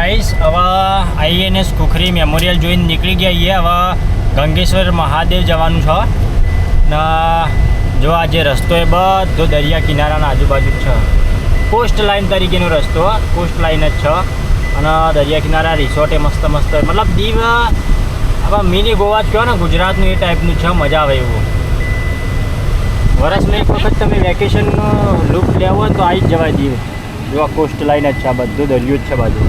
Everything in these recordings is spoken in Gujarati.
ગાઈસ હવે INS ખુખરી મેમોરિયલ જોઈને નીકળી ગયા છીએ. હવે ગંગેશ્વર મહાદેવ જવાનું છે ને જો આ જે રસ્તો એ બધો દરિયા કિનારાના આજુબાજુ જ છે. કોસ્ટ લાઇન તરીકેનો રસ્તો, કોસ્ટ લાઇન જ છે અને દરિયા કિનારા રિસોર્ટ એ મસ્ત મસ્ત, મતલબ દીવ હવે મિની ગોવા જ કહો ને ગુજરાતનું, એ ટાઈપનું છે. મજા આવે એવું. વર્ષમાં એક વખત તમે વેકેશનનો લુક લેવો હોય તો આવી જ જવાય દીવ. જો આ કોસ્ટ લાઇન જ છે, બધું દરિયો જ છે બાજુ.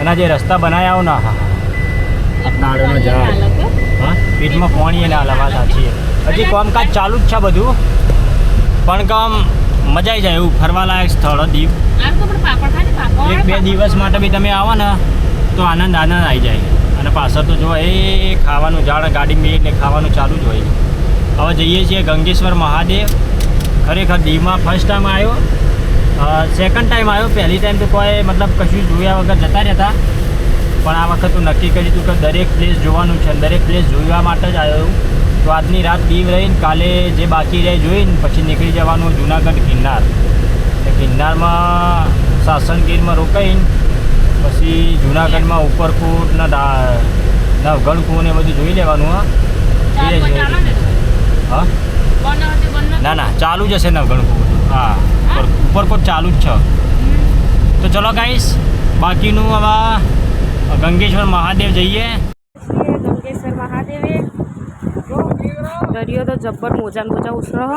અને જે રસ્તા બનાવ્યા આવો ના, હા નાળોનો ઝાડ, હા પીઠમાં પાણી એને હલાવા સાચી. હજી કામકાજ ચાલુ જ છે બધું, પણ કામ મજા આવી જાય એવું ફરવાલાયક સ્થળ દીવ. 1-2 દિવસ માટે બી તમે આવો ને તો આનંદ આવી જાય. અને પાછળ તો જો એ ખાવાનું ઝાડ, ગાડી મેં એટલે ખાવાનું ચાલુ જ હોય. હવે જઈએ છીએ ગંગેશ્વર મહાદેવ. ખરેખર દીવમાં ફર્સ્ટ ટાઈમ આવ્યો, સેકન્ડ ટાઈમ આવ્યો. પહેલી ટાઈમ તો કોઈ મતલબ કશું જોયા વગર જતા રહેતા, પણ આ વખત તો નક્કી કર્યું હતું કે દરેક પ્લેસ જોવાનું છે, દરેક પ્લેસ જોવા માટે જ આવ્યો. તો આજની રાત દીવ રહીને કાલે જે બાકી રહે જોઈને પછી નીકળી જવાનું જુનાગઢ ગિરનાર. ગિરનારમાં સાસણગીરમાં રોકાઈને પછી જુનાગઢમાં ઉપરકોટ ને નવગઢ ને બધું જોઈ લેવાનું. હા ના ચાલુ જ હશે નવગઢ. હા ઉપરકોટ ચાલુ જ છે. તો ચલો ગાઈસ, બાકીનું હવે ગંગેશ્વર મહાદેવ જઈએ. ગંગેશ્વર મહાદેવે દરિયો તો જબ્બર મોજા ઉછળો.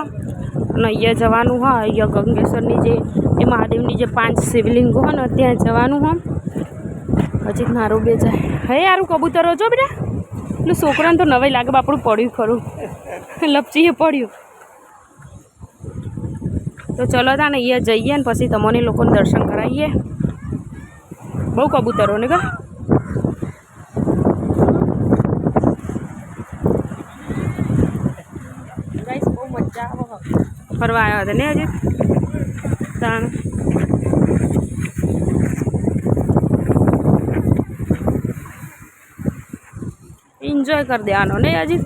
અને અહીંયા જવાનું હોય, અહીંયા ગંગેશ્વરની જે એ મહાદેવની જે 5 શિવલિંગો હોય ને ત્યાં જવાનું હોય. હજી મારું બે જાય. હે યારું કબૂતરો જો બેટા, એટલે છોકરાને તો નવાઈ લાગે, બાપડું પડ્યું ખરું, લપચીએ પડ્યું. તો ચલો તા ને અહીંયા જઈએ ને પછી તમને લોકોને દર્શન કરાવીએ. બહુ કબૂતરો ને કા બહુ મજા આવે. ફરવા આવ્યા હતા ને હજી તાણ. એન્જોય કરી દેવાનો ને હજી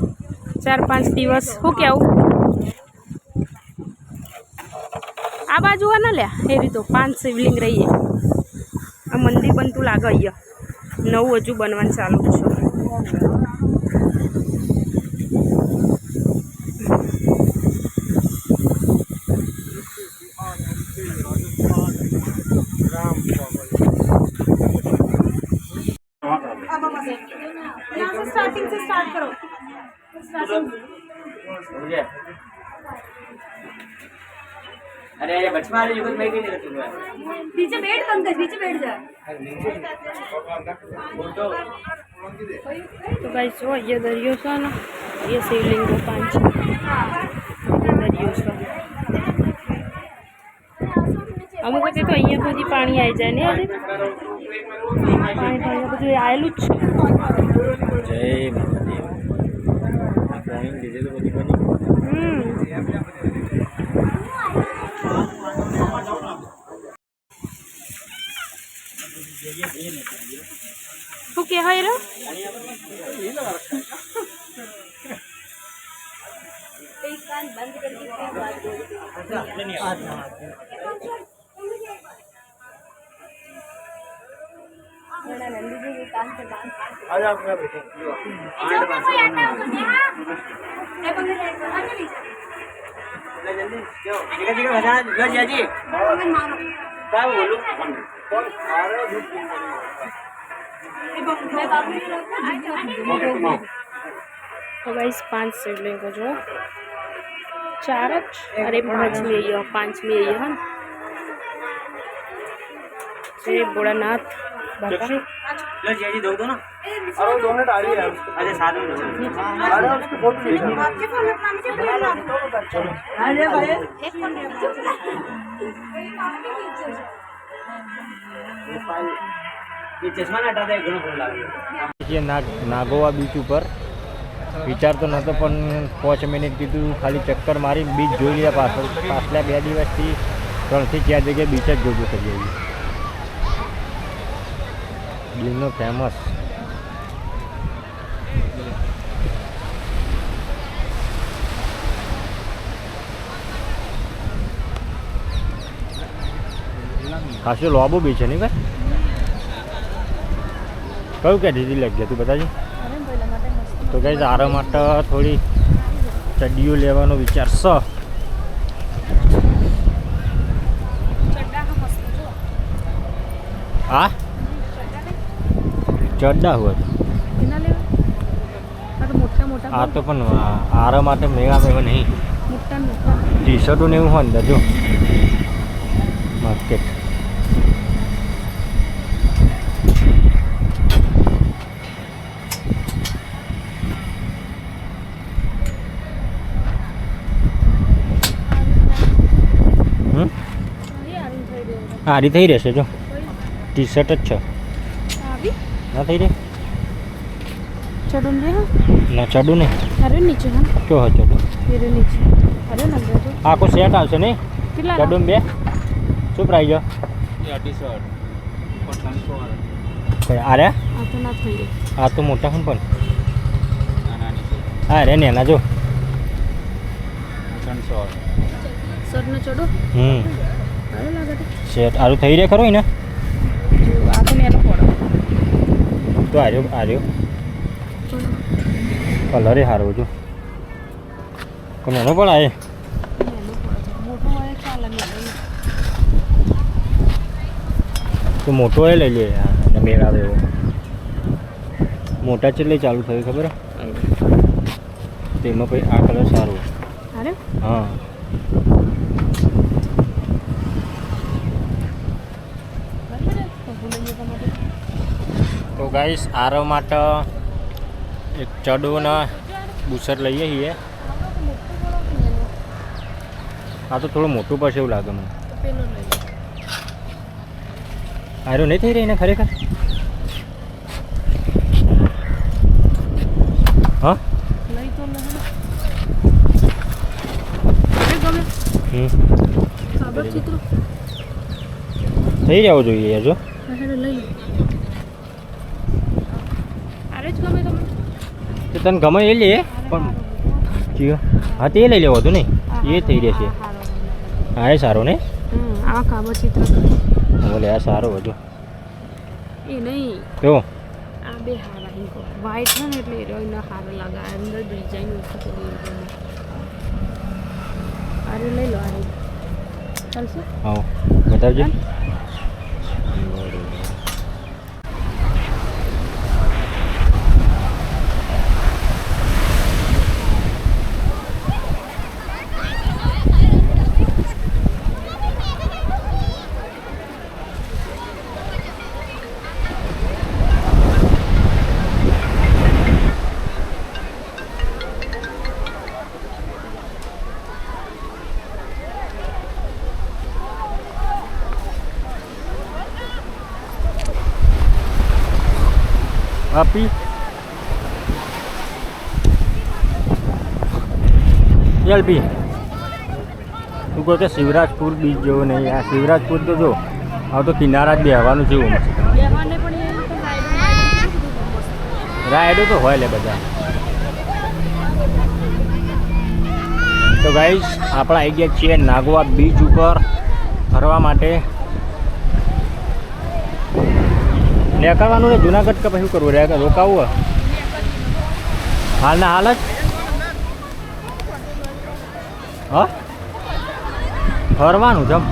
4-5 દિવસ. શું કેવું? આ બાજુ હોય ને લ્યા એ રીતો 5 શિવલિંગ રહીએ. આ મંદિર બનતું લાગે અહીંયા, નવું હજુ બનવાનું ચાલુ છે. स्टार्टिंग से स्टार्ट करो. अरे बचपन वाले युग में भी नहीं रहती हुआ. पीछे बैठ पंकज, पीछे बैठ जा. તો ગાઈસ જો અહીંયા દરિયો છે ને, એ શિવલિંગો 5 દરિયો છે. અમુક વખતે તો અહીંયા સુધી પાણી આવી જાય ને, હજી પાણી બધું આવેલું જ છે. જય મહાદેવ. શું કહેવાય રે? बंद करके बात नंदी जी के कान से बात आज आप क्या बैठे कोई आता है तो यहाँ ए बंदे जल्दी जाओ जगह बजा लो जी क्या बोलूं कौन आ रहे हो तो गाइस 5 शिवलिंग जो 4 अरे 5वीं है, 5वीं है जय भोलानाथ बाबा. लो जी दो ना. अरे 2 मिनट आ रही है. अरे साथ में दो. अरे उसके फोटो खींचो. आपके फोन में नाम से अरे भाई एक फोन ये चश्मा ना हटा दे, घणो फोन लागे. ये नागोवा बीच ઉપર વિચાર તો નહોતો, પણ 5 મિનિટ કીધું ખાલી ચક્કર મારી બીચ જોઈ લીધા. પાછલા 2 દિવસથી 3 થી 4 જગ્યાએ બીચ જ જોજો કરી આવી. દીવનો ફેમસ ખાસો લોબો બીચ છે નહીં ભાઈ. કયું કે દીદી લગ્યા તું બતાજી અરે પહેલા માટે મસ્ત તો ગઈ આરો માટે થોડી ચડ્ડીઓ લેવાનો વિચાર છે ચડ્ડા હા મસ્ત જો હા ચડ્ડા હોય એના લેવા આ તો મોટા મોટા આ તો પણ આરો માટે મેળા મેળા નહીં મોટા મોટા ટી શર્ટો ને એવું હોય અંદર જો માર્કેટ હારી થઈ રહેશે જો ટી શર્ટ જ છે આવી ના થઈ રહે ચડું દે હા ના ચડું નહીં અરે નીચે હા જો હા ચડું ફેરે નીચે અરે નંબર જો આખું સેટ આવશે નહીં કેટલા ચડું બે શું પ્રાઇઝ અરે આ તો ના થઈ રહી આ તો મોટા છે પણ હા રે ને એના જો સર ને ચડો અરે લાગે તો સેટ આરું થઈ રહે ખરું ને જો આ તો મેલો પડો તો આર્યો કલરે સારો જો પણ એનો પણ આવે મોટો હોય ચાલે મેલો તો મોટો એ લઈ લે અને મેળાવે એવો મોટા ચેટલે ચાલુ થયું ખબર તેમાં પછી આ કલર સારો અરે હા તો ગાઈસ આરો માટે એક ચડો ને બુસર લઈએ છીએ આ તો થોડું મોટું પડશે એવું લાગે મને પેલો લઈ લે આરો નહીં થઈ રહી ને ખરેખર હા લઈ તો લે અરે ગમે ખબર ચિત્ર થઈ જવો જોઈએ યાર જો અરે લઈ લે અરે જ ગમે તમને તો તને ગમે એ લે પણ જીઓ હા તે લઈ લેવો હતું ને એ થઈ રહેશે હા એ સારો ને આ ખબર ચિત્ર બોલે આ સારો હજુ એ નહીં તો આ બે હારા હિંકો વ્હાઈટ છે ને એટલે એનો હારો લાગે અંદર ડિઝાઇન ઓછી કરી અરે લઈ લો અરે ચાલશે આવો બતાવજો આપી એલપી તું કહો કે શિવરાજપુર બીચ જેવો નહીં આ શિવરાજપુર તો જો આ તો કિનારા જ બેહવાનું છે એવું બેવાને પણ એ તો રાયડો તો હોય લે બધા તો ગાઈસ આપણે આવી ગયા છીએ નાગવા બીચ ઉપર ફરવા માટે નીકળવાનું ને જુનાગઢ કે પછી કરવું રે રોકાવું હાલના હાલ જ હા ફરવાનું જમ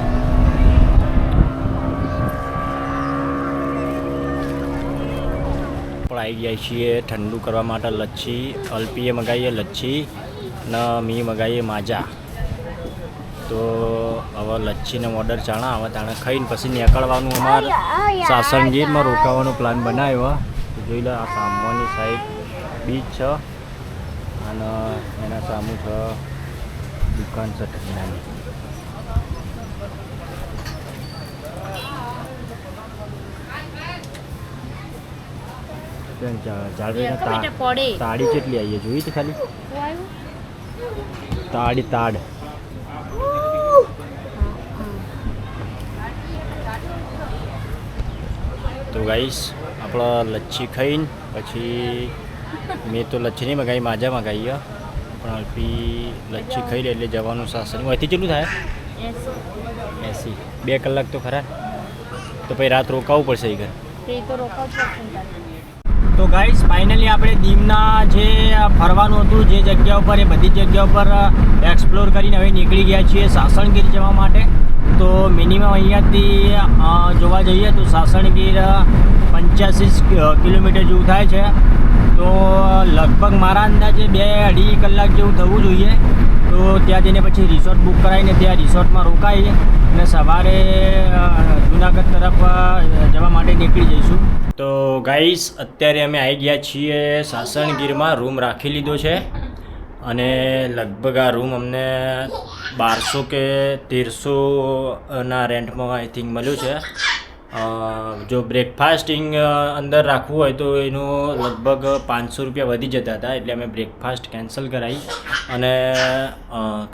આપણે આવી ગયા છીએ ઠંડુ કરવા માટે લચ્છી અલ્પીએ મગાવીએ લચ્છી ને મી મગાવીએ માજા તો હવે લચ્છીનો ઓર્ડર ચાણા હવે તાણે ખાઈને પછી નીકળવાનું અમારે સાસણગીરમાં રોકાવાનો પ્લાન બનાવ્યો જોઈ લો આ સામવાની સાઈડ બીચ છે અને એના સામું છે દુકાન છે ઠંડાની તાળી કેટલી આવીએ જોઈ તો ખાલી તાળી તાડ તો ગાઈસ આપણે લચ્છી ખાઈને પછી મેં તો લચ્છી નહીં મગાવી માજા મગાવી પણ અલ્પી લચ્છી ખાઈ લે એટલે જવાનું સાસરી અહીંથી કેટલું થાય 80 2 કલાક તો ખરા તો પછી રાત રોકાવું પડશે એ ઘર તે તો રોકાવ છો તો ગાઈસ ફાઇનલી આપણે દીવના જે ફરવાનું હતું જે જગ્યા ઉપર એ બધી જગ્યા ઉપર એક્સપ્લોર કરીને હવે નીકળી ગયા છીએ સાસણગીર જવા માટે. તો મિનિમમ અહીંયાથી જોવા જઈએ તો સાસણગીર 85 કિલોમીટર જેવું થાય છે. તો લગભગ મારા અંદાજે 2-2.5 કલાક જેવું થવું જોઈએ. તો ત્યાં જઈને પછી રિસોર્ટ બુક કરાવીને ત્યાં રિસોર્ટમાં રોકાઈ અને સવારે જુનાગઢ તરફ જવા માટે નીકળી જઈશું. તો ગાઈસ અત્યારે અમે આવી ગયા છીએ સાસણગીરમાં, રૂમ રાખી લીધો છે અને લગભગ આ રૂમ અમને 1200 કે 1300ના રેન્ટમાં આઈ થિંક મળ્યું છે. જો બ્રેકફાસ્ટિંગ અંદર રાખવું હોય તો એનું લગભગ 500 રૂપિયા વધી જતા હતા, એટલે અમે બ્રેકફાસ્ટ કેન્સલ કરાવી અને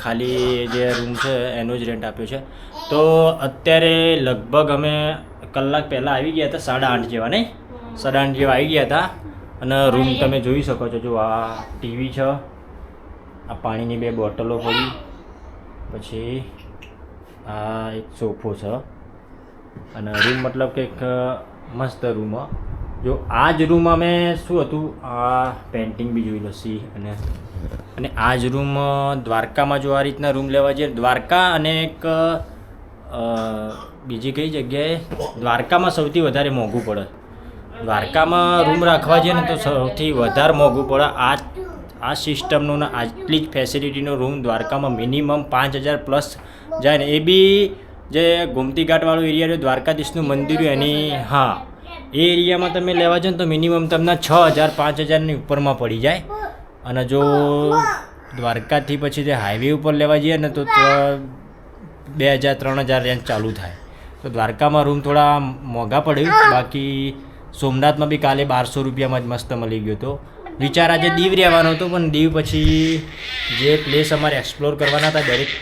ખાલી જે રૂમ છે એનો જ રેન્ટ આપ્યો છે. તો અત્યારે લગભગ અમે કલાક પહેલાં આવી ગયા હતા, 8:30 જેવા નહીં 8:30 જેવા આવી ગયા હતા. અને રૂમ તમે જોઈ શકો છો. જો આ ટીવી છે, આ પાણીની 2 બોટલો પડી, પછી આ એક સોફો છે અને રૂમ મતલબ કે એક મસ્ત રૂમ. જો આ જ રૂમ અમે શું હતું, આ પેન્ટિંગ બી જોઈ લો સી. અને આ જ રૂમ દ્વારકામાં જો આ રીતના રૂમ લેવા જઈએ, દ્વારકા અને એક બીજી કઈ જગ્યાએ, દ્વારકામાં સૌથી વધારે મોંઘું પડે. દ્વારકામાં રૂમ રાખવા જઈએ ને તો સૌથી વધારે મોંઘું પડે. આ સિસ્ટમનો ને આટલી જ ફેસિલિટીનો રૂમ દ્વારકામાં મિનિમમ 5000 પ્લસ જાય ને. એ બી જે ગોમતી ઘાટવાળો એરિયા રહ્યો, દ્વારકાધીશનું મંદિર એની, હા એ એરિયામાં તમે લેવા જાઓ ને તો મિનિમમ તમને 6000-5000ની ઉપરમાં પડી જાય. અને જો દ્વારકાથી પછી જે હાઈવે ઉપર લેવા જઈએ ને તો 2000-3000 રેન્જ ચાલુ થાય. તો દ્વારકામાં રૂમ થોડા મોંઘા પડે. બાકી સોમનાથમાં બી કાલે 1200 રૂપિયામાં જ મસ્ત મળી ગયો હતો. વિચાર આજે દીવ રહેવાનો હતો, પણ દીવ પછી જે પ્લેસ અમારે એક્સપ્લોર કરવાના હતા દરેક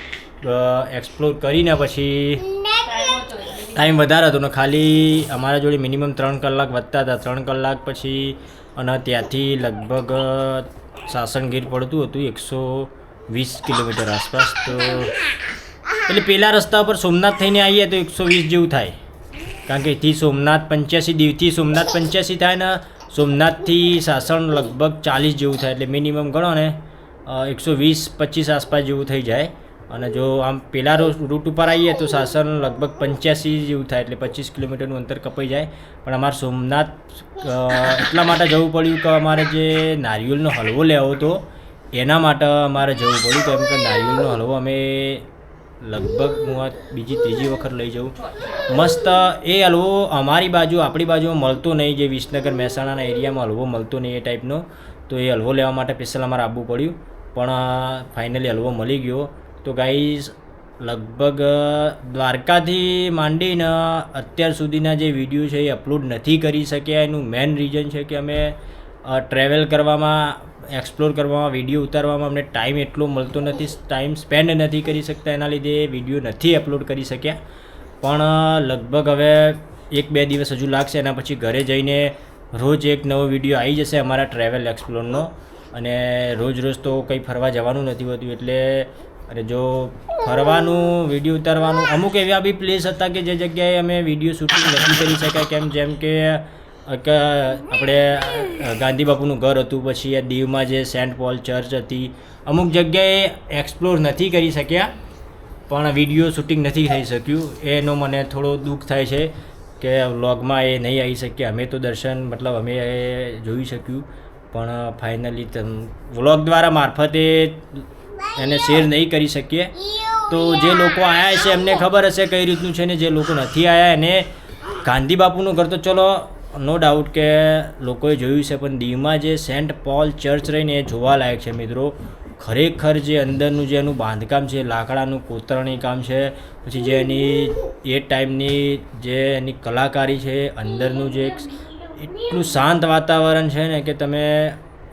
એક્સપ્લોર કરીને પછી ટાઈમ વધારે હતો ને ખાલી અમારા જોડે મિનિમમ 3 કલાક વધતા હતા. 3 કલાક પછી અને ત્યાંથી લગભગ સાસણગીર પડતું હતું 120 કિલોમીટર આસપાસ. તો એટલે પહેલાં રસ્તા ઉપર સોમનાથ થઈને આવીએ તો 120 જેવું થાય, કારણ કે અહીંથી સોમનાથ 85, દીવથી સોમનાથ 85 થાય ને સોમનાથથી સાસણ લગભગ 40 જેવું થાય. એટલે મિનિમમ ગણો ને 120-25 આસપાસ જેવું થઈ જાય. અને જો આમ પહેલાં રૂટ ઉપર આવીએ તો સાસણ લગભગ 85 જેવું થાય, એટલે 25 કિલોમીટરનું અંતર કપાઈ જાય. પણ અમારે સોમનાથ એટલા માટે જવું પડ્યું કે અમારે જે નારિયેળનો હલવો લેવો હતો એના માટે અમારે જવું પડ્યું. કેમ કે નારિયેળનો હલવો અમે લગભગ હું આ ત્રીજી વખત લઈ જાઉં. મસ્ત એ હલવો અમારી બાજુ આપણી બાજુમાં મળતો નહીં, જે વિસનગર મહેસાણાના એરિયામાં હલવો મળતો નહીં એ ટાઈપનો. તો એ હલવો લેવા માટે સ્પેશિયલ અમારે આવવું પડ્યું, પણ ફાઇનલી હલવો મળી ગયો. તો ગાઈઝ લગભગ દ્વારકાથી માંડીને અત્યાર સુધીના જે વિડીયો છે એ અપલોડ નથી કરી શક્યા. એનું મેઇન રીઝન છે કે અમે ટ્રેવલ કરવામાં, એક્સપ્લોર કરવામાં, વિડીયો ઉતારવામાં અમને ટાઈમ એટલો મળતો નથી, ટાઈમ સ્પેન્ડ નથી કરી શકતા. એના લીધે વિડીયો નથી અપલોડ કરી શક્યા. પણ લગભગ હવે 1-2 દિવસ હજુ લાગશે. એના પછી ઘરે જઈને રોજ એક નવો વિડીયો આવી જશે અમારા ટ્રેવલ એક્સપ્લોરનો. અને રોજ તો કંઈ ફરવા જવાનું નથી હોતું, એટલે અને જો ફરવાનું, વિડીયો ઉતારવાનું, અમુક એવા બી પ્લેસ હતા કે જે જગ્યાએ અમે વિડીયો શૂટિંગ નથી કરી શક્યા. જેમ કે આપણે ગાંધી બાપુનું ઘર હતું, પછી આ દીવમાં જે સેન્ટ પોલ ચર્ચ હતી, અમુક જગ્યાએ એક્સપ્લોર નથી કરી શક્યા, પણ વિડીયો શૂટિંગ નથી થઈ શક્યું. એનો મને થોડો દુઃખ થાય છે કે વ્લોગમાં એ નહીં આવી શક્યા. અમે તો દર્શન મતલબ અમે જોઈ શક્યું, પણ ફાઇનલી વ્લોગ દ્વારા મારફતે એને શેર નહીં કરી શકીએ. તો જે લોકો આવ્યા છે એમને ખબર હશે કઈ રીતનું છે, ને જે લોકો નથી આવ્યા એને ગાંધી બાપુનું ઘર તો ચલો નો ડાઉટ કે લોકોએ જોયું છે, પણ દીવમાં જે સેન્ટ પોલ ચર્ચ રહીને એ જોવાલાયક છે મિત્રો. ખરેખર જે અંદરનું જે એનું બાંધકામ છે, લાકડાનું કોતરણી કામ છે, પછી જે એની એ ટાઈમની જે એની કલાકારી છે, અંદરનું જે એટલું શાંત વાતાવરણ છે ને કે તમે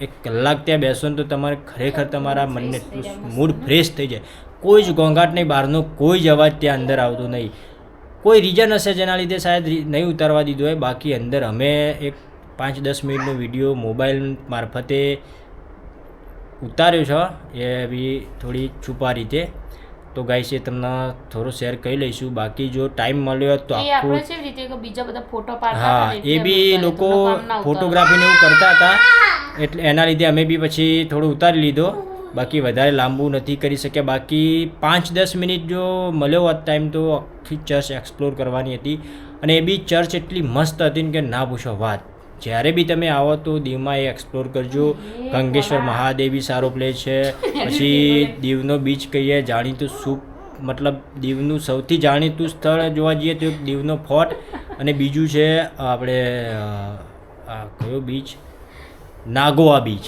1 કલાક ત્યાં બેસો ને તો તમારે ખરેખર તમારા મનને એટલું મૂડ ફ્રેશ થઈ જાય. કોઈ જ ઘોંઘાટ નહીં, બહારનો કોઈ જ અવાજ ત્યાં અંદર આવતો નહીં. કોઈ રીઝન હશે જેના લીધે શાયદ નહીં ઉતારવા દીધો હોય. બાકી અંદર અમે એક 5-10 મિનિટનો વિડીયો મોબાઈલ મારફતે ઉતાર્યો છે, એ બી થોડી છુપા રીતે. તો ગાઈસ એ તમને થોડો શેર કરી લઈશું. બાકી જો ટાઈમ મળ્યો તો એ આખું આપણે છે રીતે કે બીજા બધા ફોટો પાડતા હા હતા ને એ એટલે બી અમે લોકો ઘરનું કામ ના ઉતારતા. ફોટોગ્રાફીને એવું કરતા હતા એટલે એના લીધે અમે બી પછી થોડું ઉતારી લીધો. બાકી વધારે લાંબુ નથી કરી શક્યા. બાકી 5-10 મિનિટ જો મળ્યો હોત ટાઈમ તો આખી ચર્ચ એક્સપ્લોર કરવાની હતી. અને એ બી ચર્ચ એટલી મસ્ત હતી ને કે ના પૂછો વાત. જ્યારે બી તમે આવો તો દીવમાં એ એક્સપ્લોર કરજો. ગંગેશ્વર મહાદેવ બી સારો પ્લેસ છે. પછી દીવનો બીચ કહીએ જાણીતું સુપ મતલબ દીવનું સૌથી જાણીતું સ્થળ જોવા જઈએ તો એક દીવનો ફોર્ટ અને બીજું છે આપણે કયો બીચ નાગોવા બીચ.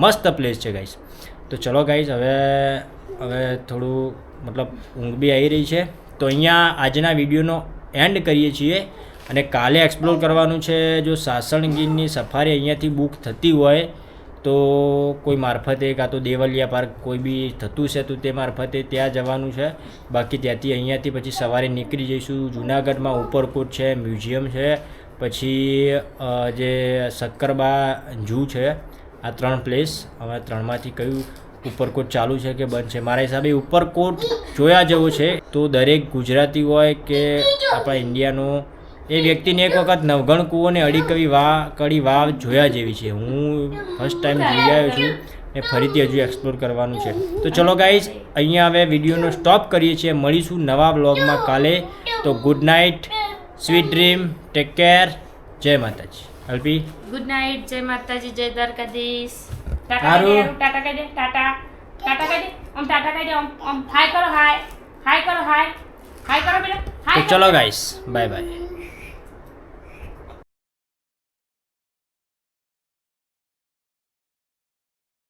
મસ્ત પ્લેસ છે ગાઈસ. તો ચલો ગાઈસ હવે થોડું મતલબ ઊંઘ બી આવી રહી છે તો અહીંયા આજના વિડીયોનો એન્ડ કરીએ છીએ. અને કાલે એક્સપ્લોર કરવાનું છે. જો સાસણગીરની સફારી અહીંયાથી બુક થતી હોય તો કોઈ મારફતે કાં તો દેવલિયા પાર્ક કોઈ બી થતું છે તો તે મારફતે ત્યાં જવાનું છે. બાકી ત્યાંથી અહીંયાથી પછી સવારે નીકળી જઈશું. જુનાગઢમાં ઉપરકોટ છે, મ્યુઝિયમ છે, પછી જે સક્કરબા ઝૂ છે. આ 3 પ્લેસ. હવે 3માંથી કયું ઉપરકોટ ચાલુ છે કે બંધ છે? મારા હિસાબે ઉપરકોટ જોયા જેવો છે. તો દરેક ગુજરાતી હોય કે આપણા ઇન્ડિયાનો એ વ્યક્તિને એક વખત નવગણ કૂવો ને કડી વાવ જોયા જેવી છે. હું ફર્સ્ટ ટાઈમ જોઈ આવ્યો છું ને ફરીથી હજુ એક્સપ્લોર કરવાનું છે. તો ચલો ગાઈઝ અહીંયા હવે વિડીયોનો સ્ટોપ કરીએ છીએ. મળીશું નવા બ્લોગમાં કાલે. તો good night, sweet dream, take care, જય માતાજી. અલ્પી ગુડ નાઇટ, જય માતાજી, જય દ્વારકાધીશ. સારું. ટાટા કહી દે, ટાટા ટાટા કહી દે, આમ ટાટા કહી દે, આમ હાય કરો, હાય હાય કરો, હાય હાય કરો બેટા, તો ચલો ગાઈઝ બાય બાય.